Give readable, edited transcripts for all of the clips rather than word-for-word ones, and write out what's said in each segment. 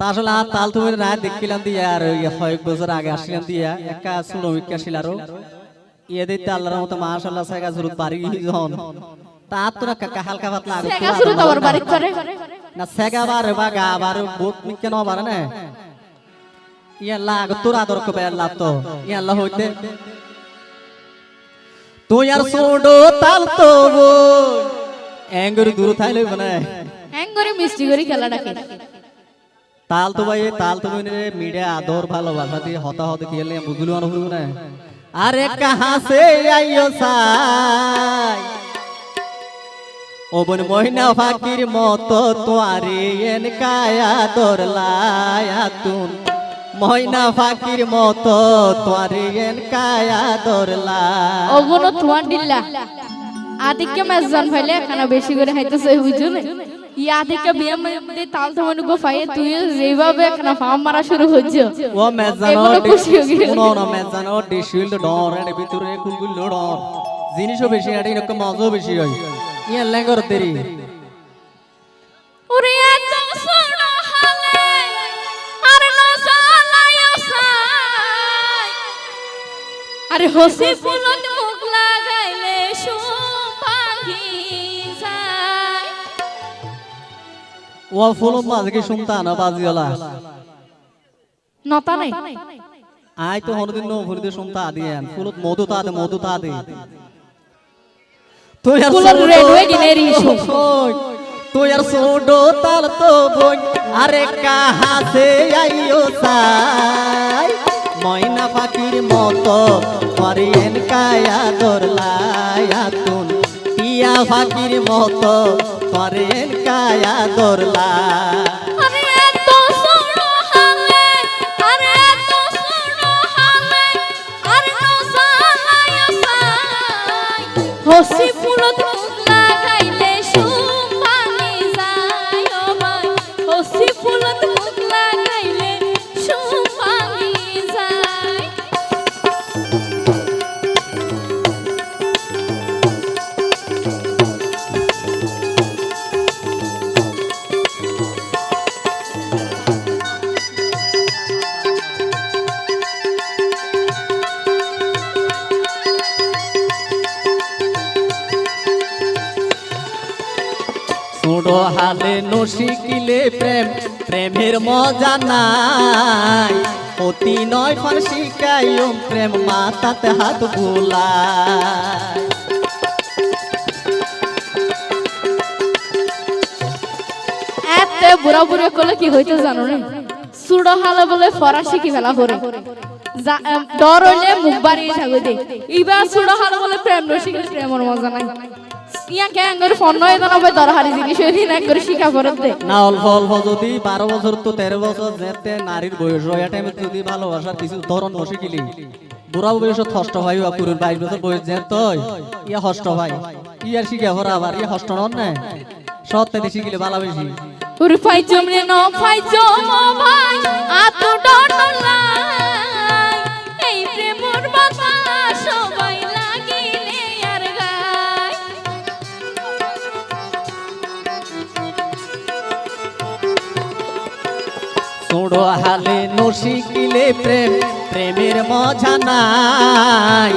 আসলে আর তাল তুমি না দেখিলাম দিয়া আর কয়েক বছর আগে আসছিলাম দিয়া একা শ্রমিক আসিল আরো ইয়ে দিতে আল্লাহর মতো মাশাআল্লাহ সাইগা জরুরত বাড়ি যখন তার তো কাকা হালকা পাতলা আগে সেগা শুরু তো বাড়ি করে না সেগা বার বা গা বার বহুত কেন বার না ইয়া লাগ তোর আদর কবে আল্লাহ তো ইয়া আল্লাহ হইতে তুই আর সোডো তাল তো এঙ্গরি দূর থাইলে মানে এঙ্গরি মিষ্টি করে খেলাটাকে তাল তো ভাই তাল তো মিডিয়া আদর ভালোবাসা দিয়ে হতাহত খেলে বুঝলো না বুঝলো না আরে কাহা সে আইও সাই ও বন মহিনা ফাকির মতো তোয়ারে এন কায়া দরলায়া তুন মহিনা ফাকির মতো তোয়ারে এন কায়া দরলা ও বন তোমার দিল্লা আদিকে মেজান ফাইলে খানা বেশি করে খাইতেছে বুঝছো না ইয়া থেকে বিয়ে মধ্যে তাল থামানো গো ফাইয়ে তুই যেভাবে খানা ফাম মারা শুরু হচ্ছে ও মেজানো শুনো না মেজানো ডিশিল্ড ডর এর ভিতরে কুলকুল ডর জিনিসও বেশি আর এরকম মজাও বেশি হয় ইয়া লেঙ্গর দেরি ওরে এত সোনা হালে আর নসালায় সাই আরে হসি ফুলত মুখ লাগাইলে সুপাগি যায় ও ফুল মাঝকে শুনতা না বাজিওলা নতা নাই আই তো হরদিন নো ফুলতে শুনতা আদিয়ান ফুলত মধু তা দে তুই আর ফুলত রেড হয়ে গিনেরি তুই আর সোডো তাল তো বই আরে কাহা সে আইও সাই ময়না ফাকির মতো মরিয়েন কায়া দরলায়া তুন টিয়া ফাকির মতো মরিয়েন কায়া দরলা আরে এত সোনা হালে আরে এত সোনা হালে আর নসালায় সাই হসি ফুলত মুখ লাগাইলে সুপাগি যায় ও ভাই হসি ফুলত মুখ লাগাইলে সুপাগি যায় ছোড়ো হালে নশিকিলে প্রেম প্রেমের মজা নাই অতি নয় ফার শিকাইও প্রেম মাতাতে হাত বুলায় এতে বুড়া বুড়া করলে কি হইতে জানো রে সুড়ো হালে বলে ফরাসি কি ফেলা করে ডর হইলে মুখ বাড়িয়ে থাকবে দে ইবা সুড়ো হালে বলে প্রেম রসিক প্রেমের মজা নাই ইয়া কে আঙ্গুর ফোন নয় জানো ভাই দরহারি জিনিস হইনি না করে শিখা করে দে না অল্প অল্প যদি 12 বছর তো 13 বছর যেতে নারীর বয়স হয় টাইমে যদি ভালোবাসার কিছু ধরন নশিকিলি বুড়া বয়সত হষ্ট ভাই বা পুরুষ 22 বছর বয়স যে তই ইয়া হষ্ট ভাই ইয়ার শিখা ভরা আবার ইয়া হষ্ট নন না সত্যি দেশি গিলে ভালো বেশি ওরে ফাইজম রে ন ফাইজম ভাই আতো ডরলাই এই প্রেমর বাতাস সবাই লাগিলে আর গায় ছোড়ো হালে নশিকিলে প্রেম প্রেমের মজা নাই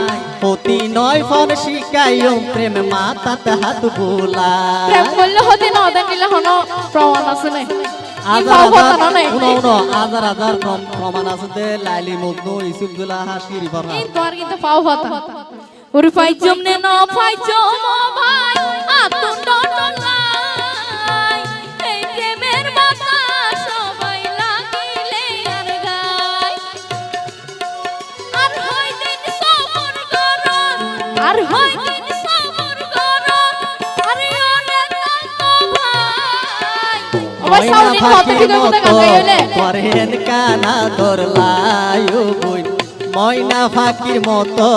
অতি নয় ফল শিকাইও প্রেম মাতাতে হাত বুলায় প্রেম করলে হতে না ওদের নিলে হনো প্রমাণ আছে না হাজার প্রমাণ আছে দে লাইলি মজনু ইসুবদুল্লাহ হাসিরি ভরা এই তো আর কিন্তু পাও হতা ওরে ফাইজম নে ন ফাইজম ভাই আতো ডরলাই এই প্রেমের বাতাস সবাই লাগিলে আর গায় আর হয় দিন সবর করো আর হয় দিন সবর করো আরে ওরে তো ভাই ও ভাই সাউন্ড কত ঠিক মতো গান গাইলে করেন কানা দরলায়ু বই ময়না ফাকির মতো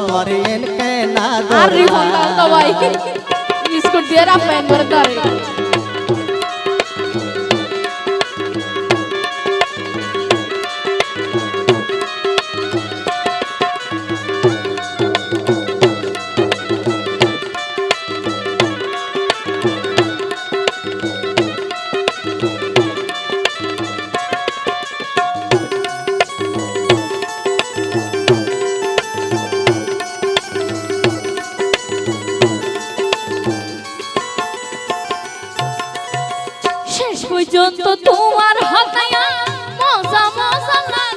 করেন কানা আর রিফান দাও তো ভাই বিস্কুট দিয়ে রাখবেন বড় ধরে পর্যন্ত তোমার হাতায়া মজা মজা লাগে